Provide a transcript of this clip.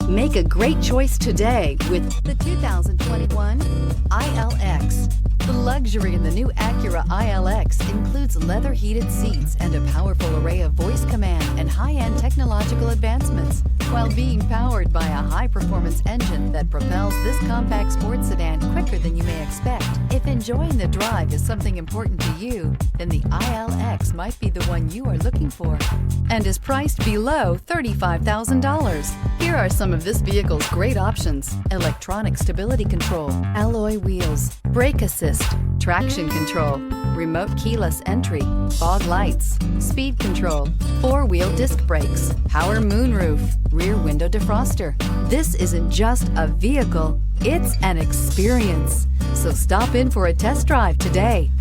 Make a great choice today with the 2021 ILX. The luxury in the new Acura ILX includes leather heated seats and a powerful array of voice command and high-end technological advancements, while being powered by a high-performance engine that propels this compact sports sedan quicker than you may expect. If enjoying the drive is something important to you, then the ILX might be the one you are looking for, and is priced below $35,000. Here are some of this vehicle's great options: electronic stability control, alloy wheels, brake assist, traction control, remote keyless entry, fog lights, speed control, four-wheel disc brakes, power moonroof, rear window defroster. This isn't just a vehicle, it's an experience. So stop in for a test drive today.